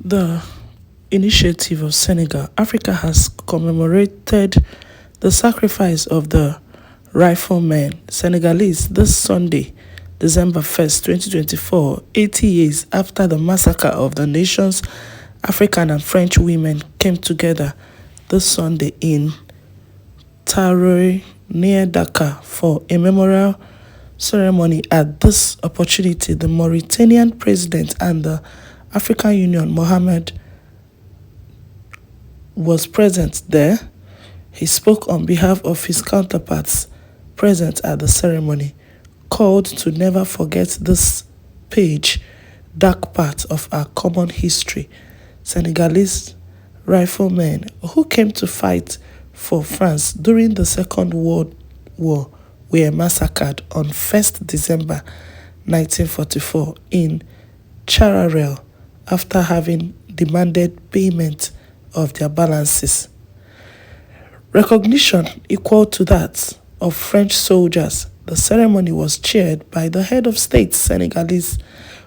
The initiative of Senegal, Africa has commemorated the sacrifice of the Riflemen, Senegalese, this Sunday, December 1st, 2024, 80 years after the massacre of the nation's African and French women came together this Sunday in Taroy near Dakar for a memorial ceremony. At this opportunity, the Mauritanian president and the African Union, Mohamed, was present there. He spoke on behalf of his counterparts present at the ceremony, called to never forget this page, dark part of our common history. Senegalese riflemen who came to fight for France during the Second World War were massacred on 1st December 1944 in Chararel after having demanded payment of their balances. Recognition equal to that of French soldiers, the ceremony was chaired by the head of state, Senegalese,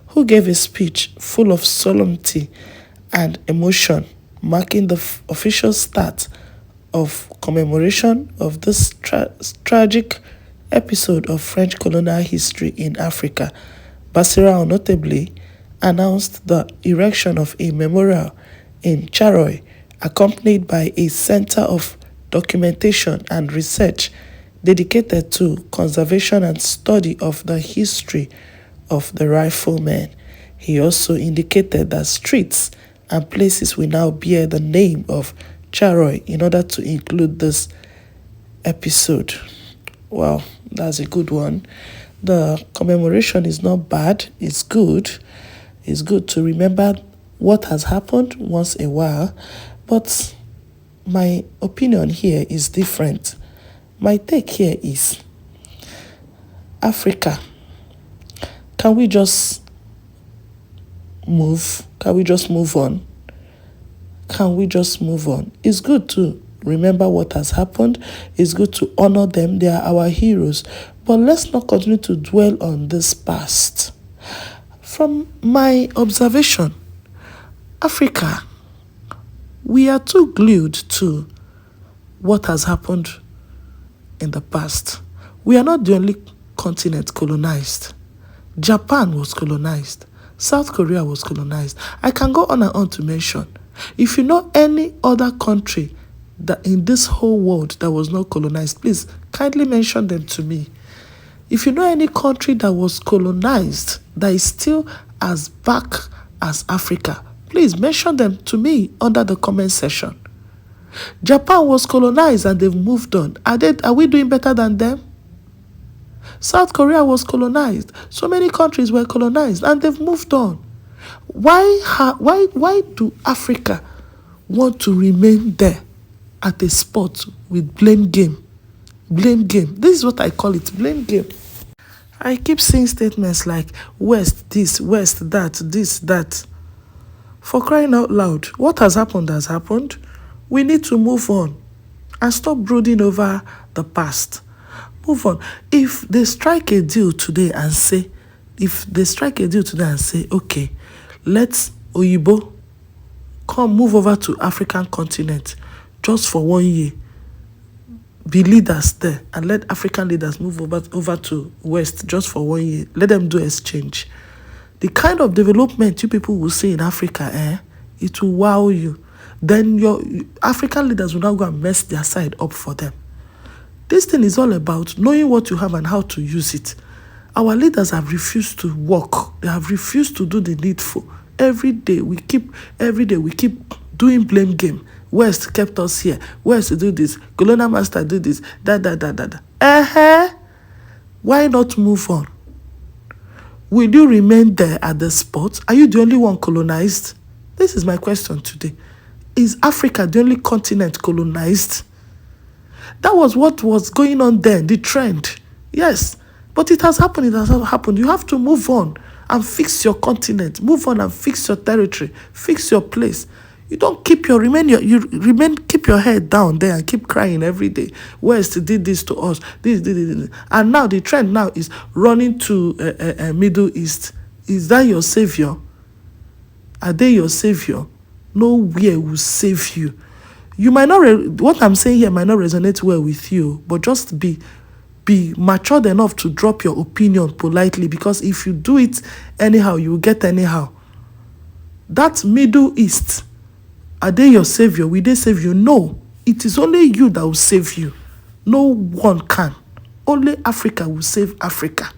who gave a speech full of solemnity and emotion, marking the official start of commemoration of this tragic episode of French colonial history in Africa. Bassirou notably announced the erection of a memorial in Charoy, accompanied by a center of documentation and research dedicated to conservation and study of the history of the riflemen. He also indicated that streets and places will now bear the name of Charoy in order to include this episode. Wow, that's a good one. The commemoration is not bad, it's good. It's good to remember what has happened once in a while, but my opinion here is different. My take here is Africa. Can we just move? Can we just move on? Can we just move on? It's good to remember what has happened. It's good to honor them. They are our heroes. But let's not continue to dwell on this past. From my observation, Africa, we are too glued to what has happened in the past. We are not the only continent colonized. Japan was colonized. South Korea was colonized. I can go on and on to mention. If you know any other country that in this whole world that was not colonized, please kindly mention them to me. If you know any country that was colonized that is still as back as Africa, please mention them to me under the comment section. Japan was colonized and they've moved on. Are we doing better than them? South Korea was colonized. So many countries were colonized and they've moved on. Why do Africa want to remain there at a spot with blame game? Blame game. This is what I call it, blame game. I keep seeing statements like West this, West that, this, that. For crying out loud, what has happened has happened. We need to move on and stop brooding over the past. Move on. If they strike a deal today and say, okay, let's Oyibo come move over to African continent just for 1 year, be leaders there, and let African leaders move over to West just for 1 year. Let them do exchange. The kind of development you people will see in Africa, it will wow you. Then your African leaders will now go and mess their side up for them. This thing is all about knowing what you have and how to use it. Our leaders have refused to work. They have refused to do the needful. Every day we keep doing blame game. West kept us here. West do this. Colonial master do this. Why not move on? Will you remain there at the spot? Are you the only one colonized? This is my question today. Is Africa the only continent colonized? That was what was going on then, the trend. Yes, but it has happened. It has happened. You have to move on and fix your continent. Move on and fix your territory. Fix your place. You don't keep keep your head down there and keep crying every day. West did this to us. This. And now the trend now is running to Middle East. Is that your savior? Are they your savior? Nowhere will save you. You might not, what I'm saying here might not resonate well with you, but just be matured enough to drop your opinion politely, because if you do it anyhow, you will get anyhow. That Middle East, are they your savior? Will they save you? No. It is only you that will save you. No one can. Only Africa will save Africa.